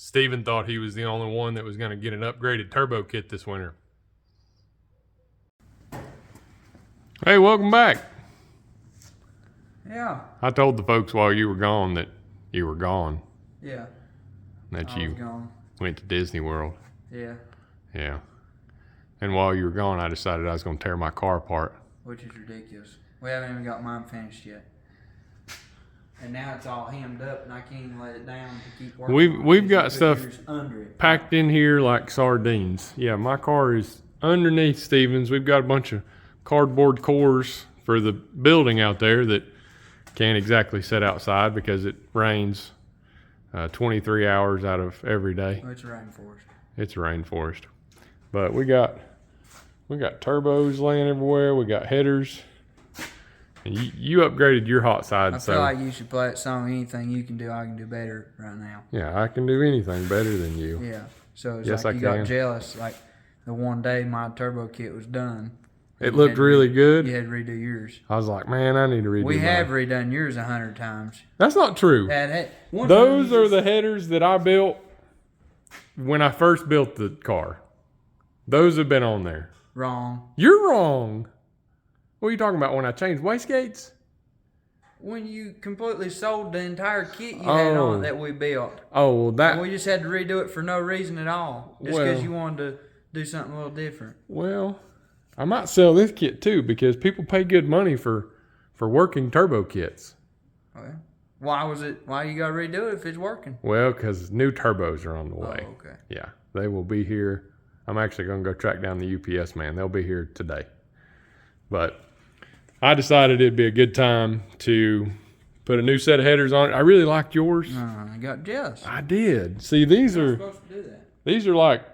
Steven thought he was the only one that was going to get an upgraded turbo kit this winter. Hey, welcome back. Yeah. I told the folks while you were gone that you were gone. Yeah. That I was gone. went to Disney World. Yeah. Yeah. And while you were gone, I decided I was going to tear my car apart. Which is ridiculous. We haven't even got mine finished yet. And now it's all hemmed up, and I can't even let it down to keep working. We've got stuff under it. packed in here like sardines. Yeah, my car is underneath Steven's. We've got a bunch of cardboard cores for the building out there that can't exactly sit outside because it rains 23 hours out of every day. Oh, it's a rainforest. It's a rainforest. But we got turbos laying everywhere. We got headers. And you upgraded your hot side. I feel like you should play that song, anything you can do, I can do better right now. Yeah, I can do anything better than you. Yeah. So it's yes, like I you can. got jealous. Like the one day my turbo kit was done. It looked really good. You had to redo yours. I was like, man, I need to redo We mine. have redone yours 100 times. That's not true. Those are the headers that I built when I first built the car. Those have been on there. Wrong. You're wrong. What are you talking about? When I changed wastegates? When you completely sold the entire kit you had on it that we built. Oh, well that... And we just had to redo it for no reason at all. Just because you wanted to do something a little different. Well, I might sell this kit too because people pay good money for working turbo kits. Okay. Why you got to redo it if it's working? Well, because new turbos are on the way. Oh, okay. Yeah, they will be here. I'm actually going to go track down the UPS man. They'll be here today. But I decided it'd be a good time to put a new set of headers on it. I really liked yours. I got jealous. I did. See, these are supposed to do that. These are like,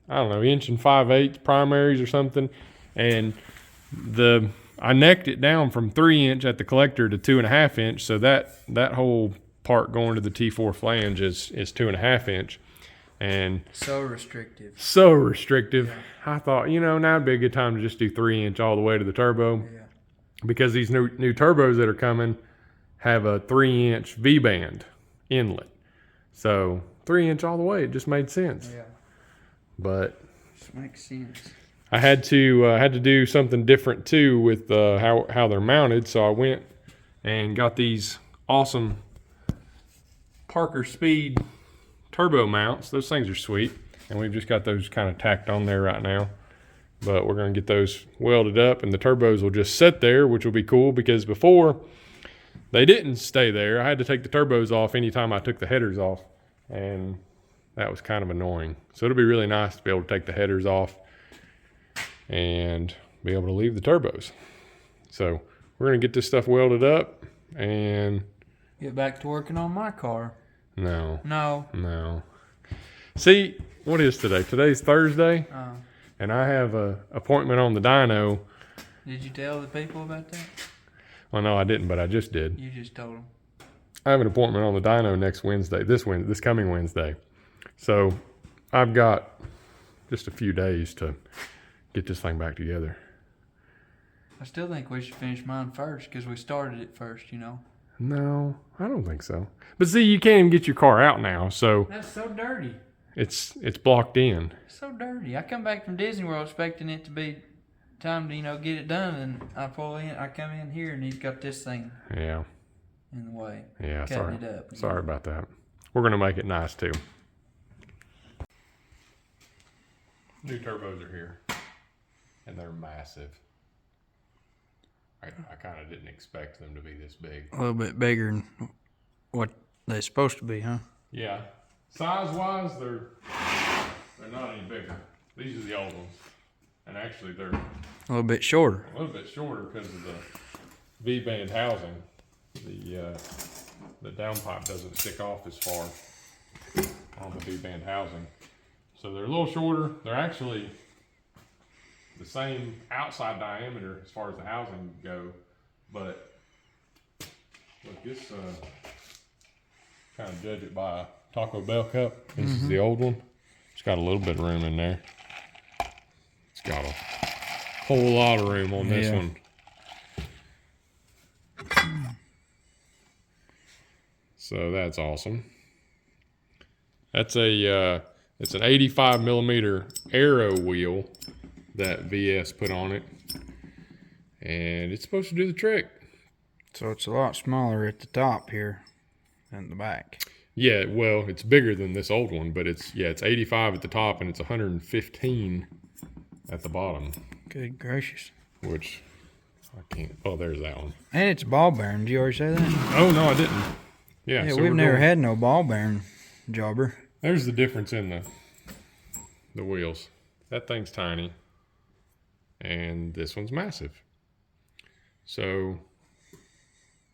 I don't know, 1 5/8 primaries or something. And I necked it down from 3-inch at the collector to 2.5-inch. So that whole part going to the T4 flange is 2.5-inch. And so restrictive. Yeah. I thought, now'd be a good time to just do 3-inch all the way to the turbo. Yeah. Because these new turbos that are coming have a 3-inch V-band inlet. So 3-inch all the way, it just made sense. Yeah. But it makes sense. I had to do something different too with how they're mounted. So I went and got these awesome Parker Speed turbo mounts. Those things are sweet, and we've just got those kind of tacked on there right now. But we're going to get those welded up, and the turbos will just sit there, which will be cool because before they didn't stay there. I had to take the turbos off anytime I took the headers off, and that was kind of annoying. So it'll be really nice to be able to take the headers off and be able to leave the turbos. So we're going to get this stuff welded up and get back to working on my car. No. See, what is today? Today's Thursday, and I have an appointment on the dyno. Did you tell the people about that? Well, no, I didn't, but I just did. You just told them. I have an appointment on the dyno next Wednesday, this coming Wednesday. So I've got just a few days to get this thing back together. I still think we should finish mine first because we started it first, No, I don't think so. But see, you can't even get your car out now, so that's so dirty. It's blocked in. It's so dirty. I come back from Disney World expecting it to be time to get it done, and I come in here and he's got this thing. Yeah. In the way. Yeah, sorry. It up. Sorry about that. We're gonna make it nice too. New turbos are here, and they're massive. I kind of didn't expect them to be this big. A little bit bigger than what they're supposed to be, huh? Yeah. Size-wise, they're not any bigger. These are the old ones. And actually, they're a little bit shorter. A little bit shorter because of the V-band housing. The downpipe doesn't stick off as far on the V-band housing. So they're a little shorter. They're actually the same outside diameter as far as the housing go, but look, this kind of judge it by a Taco Bell cup. This is the old one. It's got a little bit of room in there. It's got a whole lot of room on this one. So that's awesome. That's it's an 85 millimeter Aero wheel that VS put on it, and it's supposed to do the trick. So it's a lot smaller at the top here than the back. Yeah, well, it's bigger than this old one, but it's 85 at the top and it's 115 at the bottom. Good gracious. Which I can't. Oh, there's that one. And it's a ball bearing. Did you already say that? Oh no, I didn't. Yeah, Yeah, so we've never had no ball bearing jobber. There's the difference in the wheels. That thing's tiny, and this one's massive. So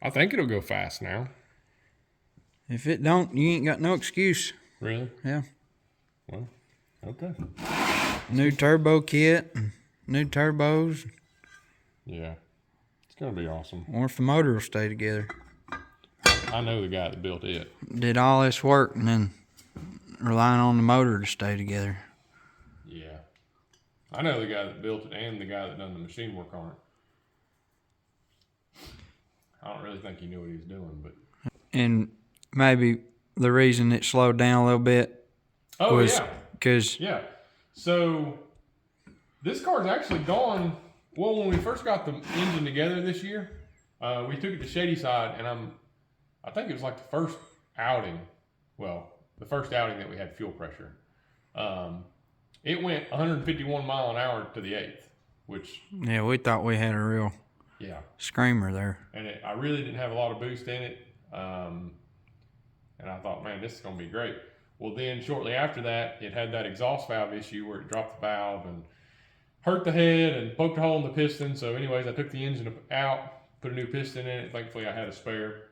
I think it'll go fast now. If it don't, you ain't got no excuse. Really? Yeah. Well, okay. New turbo kit, new turbos. Yeah, it's gonna be awesome. Or if the motor will stay together. I know the guy that built it. Did all this work and then relying on the motor to stay together. Yeah. I know the guy that built it and the guy that done the machine work on it. I don't really think he knew what he was doing, but. And maybe the reason it slowed down a little bit was because yeah. So this car's actually gone. Well, when we first got the engine together this year, we took it to Shady Side, and I think it was like the first outing. Well, the first outing that we had fuel pressure. It went 151 mile an hour to the 8th, which. Yeah, we thought we had a real screamer there. And I really didn't have a lot of boost in it. And I thought, man, this is going to be great. Well, then shortly after that, it had that exhaust valve issue where it dropped the valve and hurt the head and poked a hole in the piston. So anyways, I took the engine out, put a new piston in it. Thankfully, I had a spare.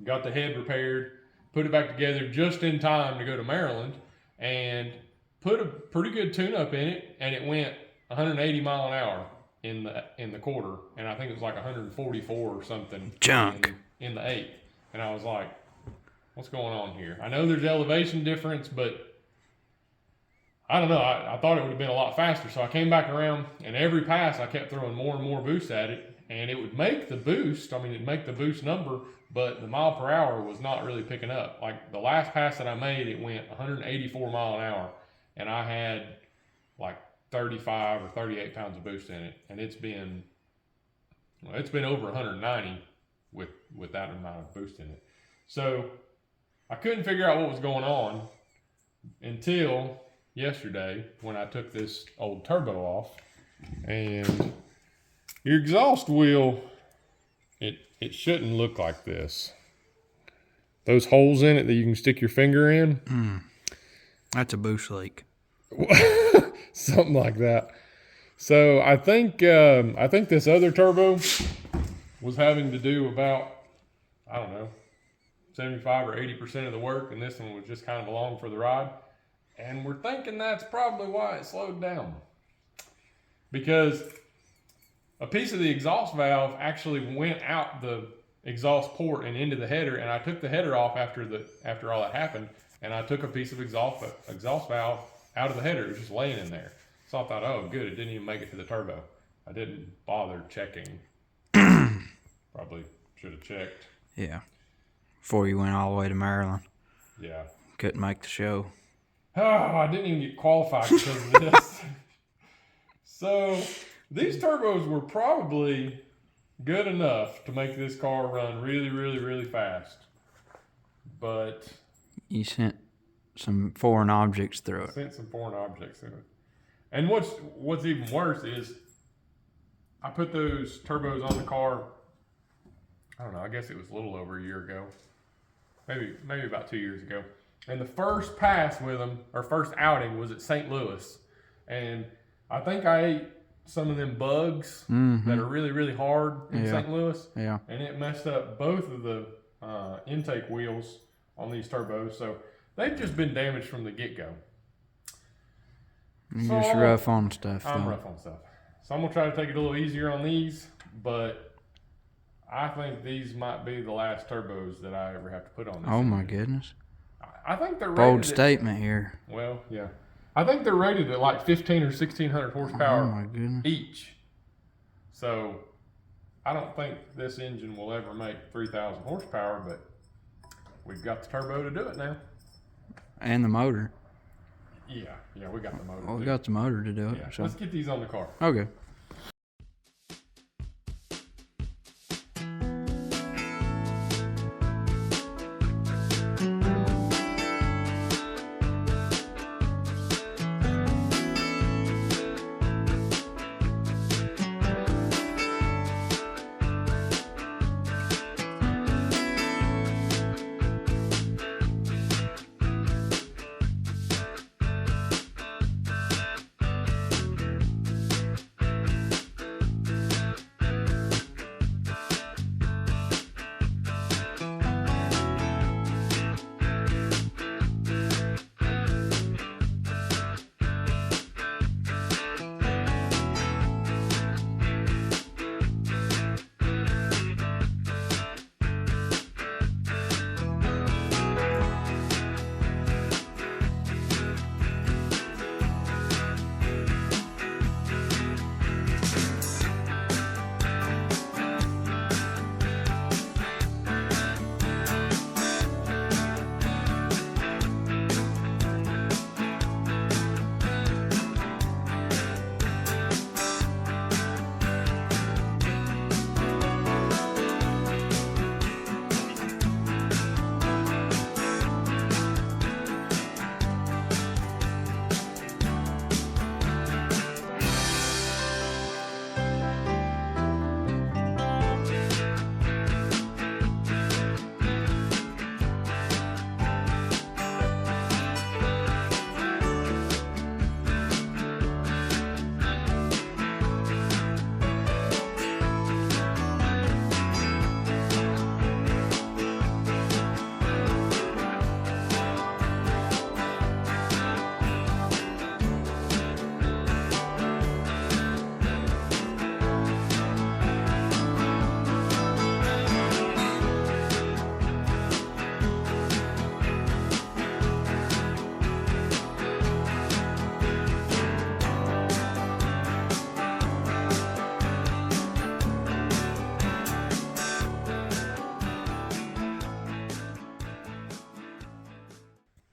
Got the head repaired, put it back together just in time to go to Maryland, and put a pretty good tune-up in it, and it went 180 mile an hour in the quarter, and I think it was like 144 or something. Junk. In the 8th. And I was like, what's going on here? I know there's elevation difference, but I don't know. I thought it would have been a lot faster. So I came back around, and every pass I kept throwing more and more boost at it, and it would make the boost. I mean, it'd make the boost number, but the mile per hour was not really picking up. Like the last pass that I made, it went 184 mile an hour, and I had like 35 or 38 pounds of boost in it, and it's been over 190 with that amount of boost in it. So I couldn't figure out what was going on until yesterday when I took this old turbo off, and your exhaust wheel, it shouldn't look like this. Those holes in it that you can stick your finger in. That's a boost leak. Something like that. So I think this other turbo was having to do about, I don't know, 75 or 80% of the work, and this one was just kind of along for the ride. And we're thinking that's probably why it slowed down. Because a piece of the exhaust valve actually went out the exhaust port and into the header, and I took the header off after all that happened, and I took a piece of exhaust valve out of the header. It was just laying in there. So I thought, oh, good, it didn't even make it to the turbo. I didn't bother checking. Probably should have checked. Yeah. Before you went all the way to Maryland. Yeah. Couldn't make the show. Oh, I didn't even get qualified because of this. So these turbos were probably good enough to make this car run really, really, really fast. But you sent some foreign objects through it. Sent some foreign objects through it. And what's even worse is I put those turbos on the car, I don't know, I guess it was a little over a year ago. Maybe about 2 years ago. And the first pass with them, or first outing, was at St. Louis. And I think I ate some of them bugs that are really, really hard in St. Louis. Yeah. And it messed up both of the intake wheels on these turbos. So they've just been damaged from the get-go. You're just rough on stuff. I'm rough on stuff. So I'm going to try to take it a little easier on these. But I think these might be the last turbos that I ever have to put on this. Oh, my goodness. I think they're rated bold statement here. Well, yeah. I think they're rated at like 15 or 1600 horsepower oh my goodness. each. So I don't think this engine will ever make 3,000 horsepower, but we've got the turbo to do it now. And the motor. Yeah, we got the motor. Well, we got the motor to do it. Yeah. So. Let's get these on the car. Okay.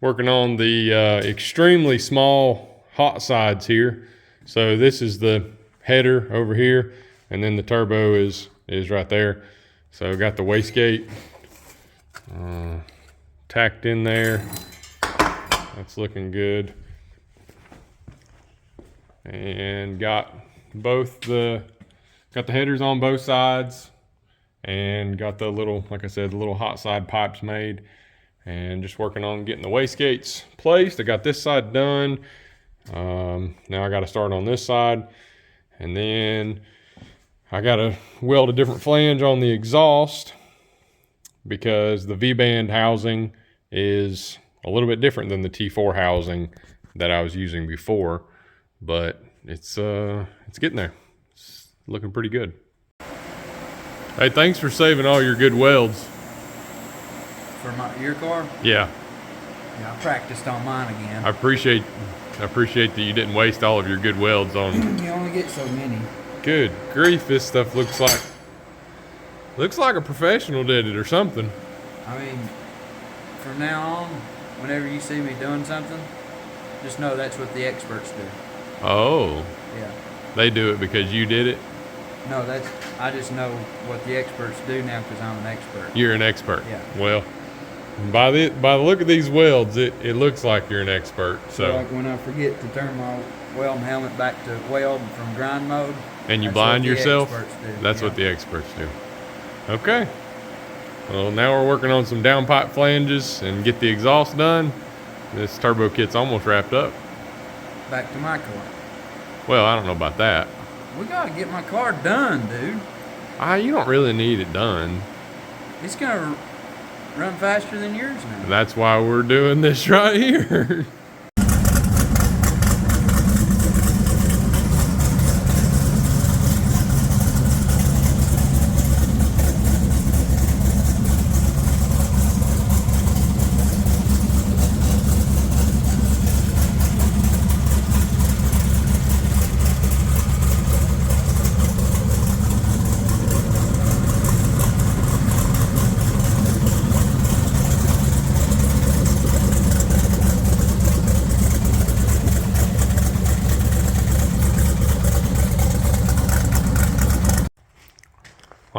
Working on the extremely small hot sides here. So this is the header over here, and then the turbo is right there. So got the wastegate tacked in there. That's looking good. And got the headers on both sides, and got the little, like I said, the little hot side pipes made. And just working on getting the wastegates placed. I got this side done. Now I got to start on this side, and then I got to weld a different flange on the exhaust because the V-band housing is a little bit different than the T4 housing that I was using before, but it's getting there. It's looking pretty good. Hey, thanks for saving all your good welds. For your car? Yeah. Yeah, I practiced on mine again. I appreciate that you didn't waste all of your good welds on. You only get so many. Good grief, this stuff looks like a professional did it or something. I mean, from now on, whenever you see me doing something, just know that's what the experts do. Oh. Yeah. They do it because you did it? No, I just know what the experts do now because I'm an expert. You're an expert. Yeah. Well, by the look of these welds, it looks like you're an expert. So like when I forget to turn my welding helmet back to weld from grind mode, and you blind yourself, that's yeah. what the experts do. Okay. Well, now we're working on some downpipe flanges and get the exhaust done. This turbo kit's almost wrapped up. Back to my car. Well, I don't know about that. We gotta get my car done, dude. You don't really need it done. It's gonna run faster than yours now. That's why we're doing this right here.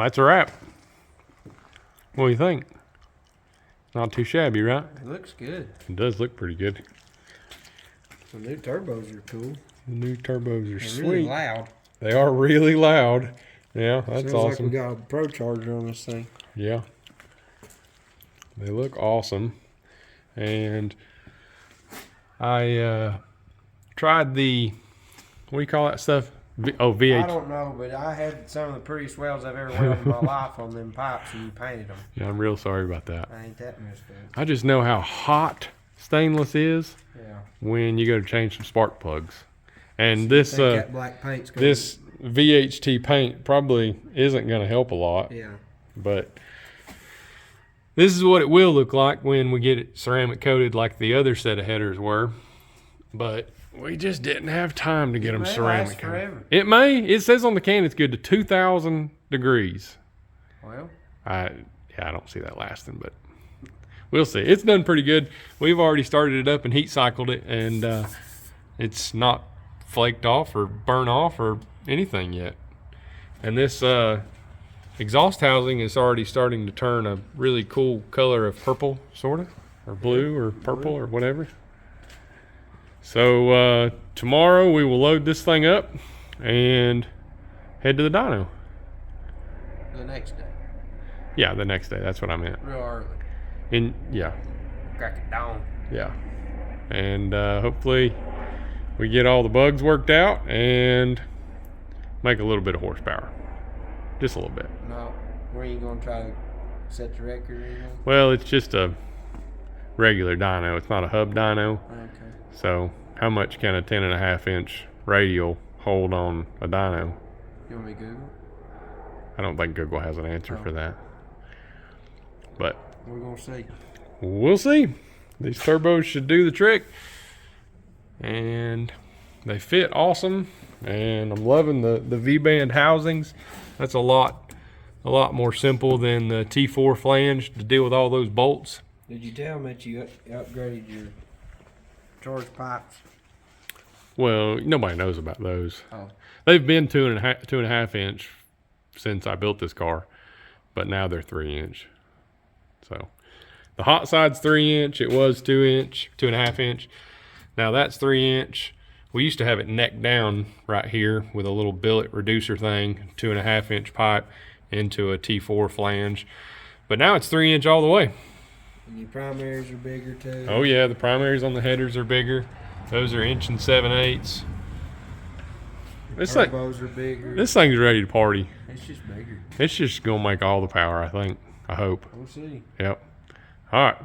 that's a wrap. What do you think? Not too shabby, right? It looks good. It does look pretty good. The new turbos are cool. The new turbos are They're sweet. really loud. They are really loud. Yeah, that's Sounds like awesome. we got a Pro Charger on this thing. Yeah. They look awesome. And I tried the, what do you call that stuff? I VH. don't know, but I had some of the prettiest welds I've ever welded in my life on them pipes, and you painted them. Yeah, I'm real sorry about that. I ain't that messed up. I just know how hot stainless is Yeah. when you go to change some spark plugs. And this That black paint's gonna this VHT paint probably isn't going to help a lot. Yeah. But this is what it will look like when we get it ceramic coated like the other set of headers were. But we just didn't have time to get them may ceramic last coated. forever. It may. It says on the can it's good to 2,000 degrees. Well, I don't see that lasting, but we'll see. It's done pretty good. We've already started it up and heat cycled it, and it's not flaked off or burnt off or anything yet. And this exhaust housing is already starting to turn a really cool color of purple, sort of, or blue or purple or whatever. So tomorrow we will load this thing up and head to the dyno. the next day. Yeah, the next day. That's what I meant. Real early. Yeah. Crack it down. Yeah. And hopefully we get all the bugs worked out and make a little bit of horsepower. Just a little bit. No. Where are you going to try to set the record or anything? Well, it's just a regular dyno. It's not a hub dyno. Okay. So how much can a 10.5 inch radial hold on a dyno? You want me to Google? I don't think Google has an answer for that. But We're going to see. we'll see. These turbos should do the trick. And they fit awesome. And I'm loving the V-band housings. That's a lot more simple than the T4 flange to deal with all those bolts. Did you tell them that you upgraded your charge pipes? Well, nobody knows about those. Oh. They've been 2.5 inch since I built this car, but now they're 3 inch. So the hot side's 3 inch. It was 2 inch, 2.5 inch. Now that's 3 inch. We used to have it neck down right here with a little billet reducer thing, 2.5 inch pipe into a T4 flange. But now it's 3 inch all the way. And your primaries are bigger too? Oh yeah, the primaries on the headers are bigger. Those are 1 7/8". Turbos are bigger. This thing's ready to party. It's just bigger. It's just gonna make all the power, I think. I hope. We'll see. Yep. All right.